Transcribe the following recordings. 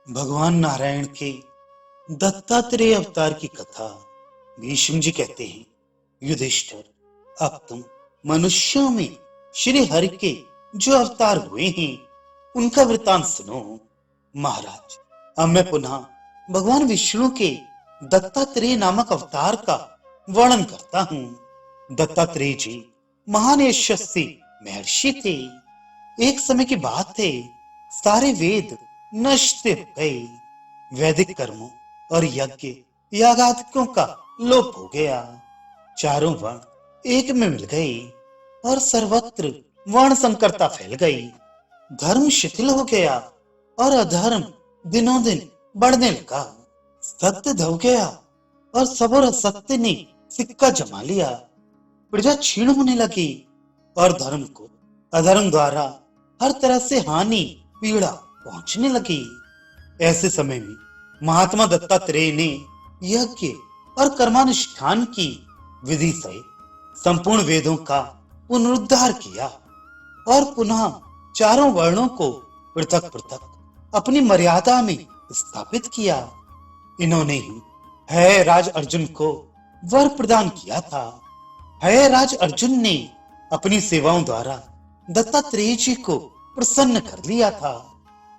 भगवान नारायण के दत्तात्रेय अवतार की कथा भीष्म जी कहते हैं, युधिष्ठिर, अब तुम मनुष्यों में श्री हरि के जो अवतार हुए हैं उनका वृतांत सुनो। महाराज, अब मैं पुनः भगवान विष्णु के दत्तात्रेय नामक अवतार का वर्णन करता हूँ। दत्तात्रेय जी महान यशस्वी महर्षि थे। एक समय की बात है, सारे वेद नष्ट हो गए। वैदिक कर्मों और यज्ञ यागादिकों का लोप हो गया। चारों वर्ण एक में मिल गए और सर्वत्र वर्ण संकरता फैल गई। धर्म शिथिल हो गया और अधर्म दिनों दिन बढ़ने लगा। सत्य धो गया और सबूर असत्य ने सिक्का जमा लिया। प्रजा क्षीण होने लगी और धर्म को अधर्म द्वारा हर तरह से हानि पीड़ा पहुंचने लगी। ऐसे समय में महात्मा दत्तात्रेय ने यज्ञ और कर्मानुष्ठान की विधि से संपूर्ण वेदों का पुनरुद्धार किया और पुनः चारों वर्णों को पृथक पृथक अपनी मर्यादा में स्थापित किया। इन्होंने ही है राज अर्जुन को वर प्रदान किया था। है राज अर्जुन ने अपनी सेवाओं द्वारा दत्तात्रेय जी को प्रसन्न कर लिया था।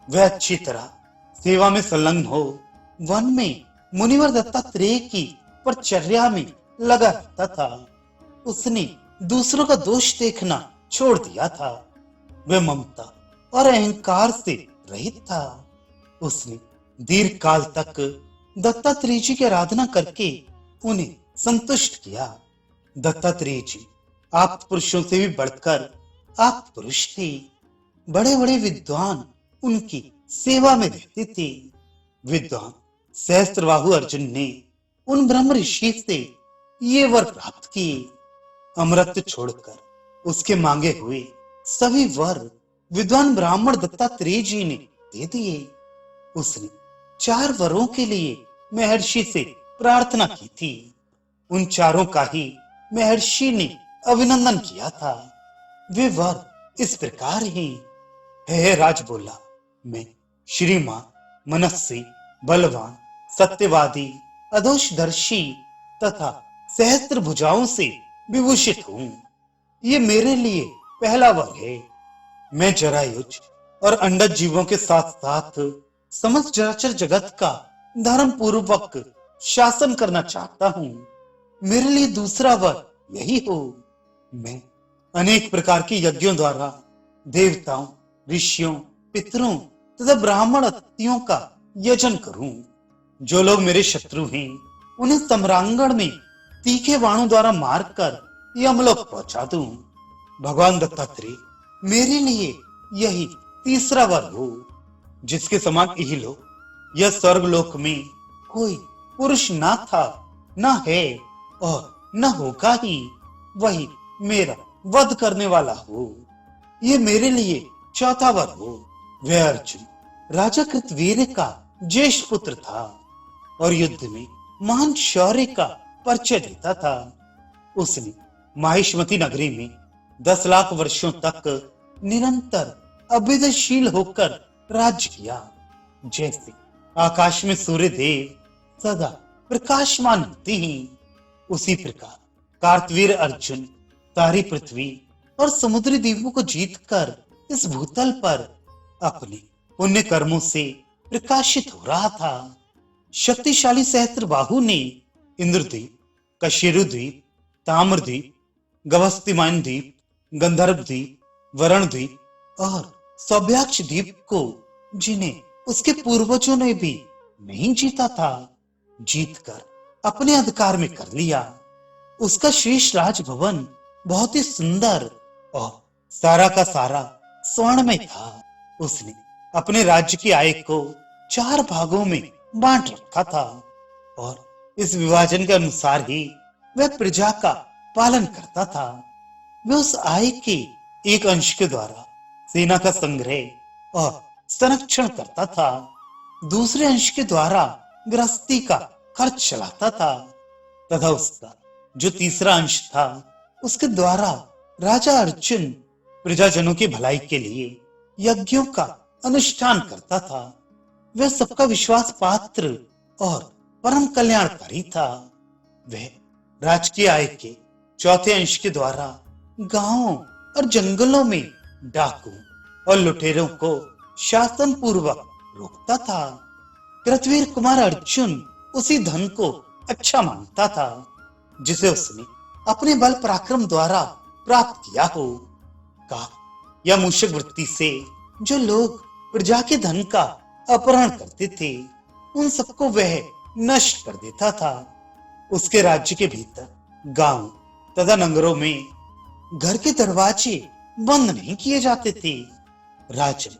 वह अच्छी तरह सेवा में संलग्न हो वन में मुनिवर दत्तात्रेय की परिचर्या में लगा रहता था। उसने दूसरों का दोष देखना छोड़ दिया था। वह ममता और अहंकार से रहित था। उसने दीर्घ काल तक दत्तात्रेय जी की आराधना करके उन्हें संतुष्ट किया। दत्तात्रेय जी आप पुरुषों से भी बढ़कर आप पुरुष थे। बड़े बड़े विद्वान उनकी सेवा में रहते थे। विद्वान सहस्त्रबाहु अर्जुन ने उन ब्रह्म ऋषि से ये वर प्राप्त किए। अमृत छोड़कर उसके मांगे हुए सभी वर विद्वान ब्राह्मण दत्तात्रेय जी ने दे दिए। उसने 4 वरों के लिए महर्षि से प्रार्थना की थी। उन चारों का ही महर्षि ने अभिनंदन किया था। वे वर इस प्रकार ही है। राज बोला, मैं श्रीमान, मनस्वी, बलवान, सत्यवादी, अदोषदर्शी तथा सहस्त्र भुजाओं से विभूषित हूं। ये मेरे लिए पहला वर है। मैं जरायुज और अंडज जीवों के साथ साथ समस्त चराचर जगत का धर्म पूर्वक शासन करना चाहता हूं। मेरे लिए दूसरा वर यही हो। मैं अनेक प्रकार के यज्ञों द्वारा देवताओं, ऋषियों, पितरों तथा ब्राह्मण अतिथियों का यजन करूं। जो लोग मेरे शत्रु हैं उन्हें सम्रांगण में तीखे बाणों द्वारा मारकर यमलोक पहुंचा दूं। भगवान दत्तात्रेय मेरे लिए यही तीसरा वर हो। जिसके समान इहलोक यह स्वर्गलोक में कोई पुरुष ना था, ना है और न होगा ही, वही मेरा वध करने वाला हो। ये मेरे लिए चौथा वर हो। वह अर्जुन राजा कृतवीर का ज्येष्ठ पुत्र था और युद्ध में महान शौर्य का परिचय देता था। उसने माहिष्मती नगरी में 10 लाख वर्षों तक निरंतर अभेदशील होकर राज्य किया। जैसे आकाश में सूर्य देव सदा प्रकाशमान होते हैं, उसी प्रकार कार्तवीर अर्जुन सारी पृथ्वी और समुद्री द्वीपों को जीतकर इस भूतल पर अपने पुण्य कर्मों से प्रकाशित हो रहा था। शक्तिशाली सहस्त्रबाहु ने इंद्रद्वीप, कशेरु द्वीप, ताम्रद्वीप, गवस्तिमान द्वीप, गंधर्व द्वीप, वरण द्वीप और सौभ्याक्ष द्वीप को, जिन्हें उसके पूर्वजों ने भी नहीं जीता था, जीतकर अपने अधिकार में कर लिया। उसका शेष राजभवन बहुत ही सुंदर और सारा का सारा स्वर्ण में था। उसने अपने राज्य की आय को 4 भागों में बांट रखा था और इस विभाजन के अनुसार ही वह प्रजा का पालन करता था। वह उस आय के एक अंश के द्वारा सेना का संग्रह और संरक्षण करता था। दूसरे अंश के द्वारा गृहस्थी का खर्च चलाता था तथा उसका जो तीसरा अंश था उसके द्वारा राजा अर्जुन प्रजाजनों की भलाई के लिए यज्ञों का अनुष्ठान करता था। वह सबका विश्वास पात्र और परम कल्याणकारी था। वह राजकीय आय के चौथे अंश के द्वारा गांवों और जंगलों में डाकू और लुटेरों को शासन पूर्वक रोकता था। कृतवीर कुमार अर्जुन उसी धन को अच्छा मानता था जिसे उसने अपने बल पराक्रम द्वारा प्राप्त किया हो। का या मूषक वृत्ति से जो लोग प्रजा के धन का अपहरण करते थे, उन सबको वह नष्ट कर देता था। उसके राज्य के भीतर गांव तथा नगरों में घर के दरवाजे बंद नहीं किए जाते थे। राजन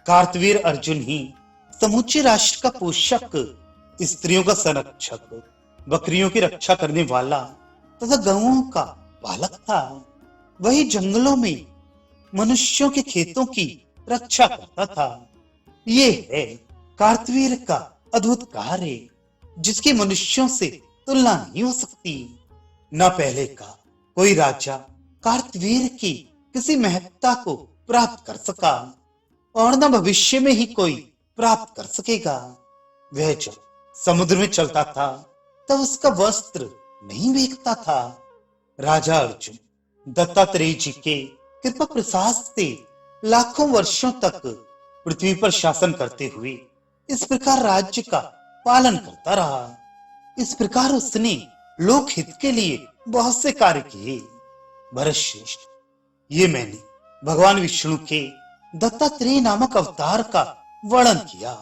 कार्तवीर अर्जुन ही समूचे राष्ट्र का पोषक, स्त्रियों का संरक्षक, बकरियों की रक्षा करने वाला तथा गौओं का पालक था। वही जंगलों में मनुष्यों के खेतों की रक्षा करता था। ये है कार्तवीर का अद्भुत कार्य, जिसकी मनुष्यों से तुलना नहीं हो सकती। न पहले का कोई राजा कार्तवीर की किसी महत्ता को प्राप्त कर सका और न भविष्य में ही कोई प्राप्त कर सकेगा। वह जब समुद्र में चलता था तब उसका वस्त्र नहीं भीगता था। राजा अर्जुन दत्तात्रेय जी के कृपा प्रसाद से लाखों वर्षों तक पृथ्वी पर शासन करते हुए इस प्रकार राज्य का पालन करता रहा। इस प्रकार उसने लोक हित के लिए बहुत से कार्य किए। भरतश्रेष्ठ, ये मैंने भगवान विष्णु के दत्तात्रेय नामक अवतार का वर्णन किया।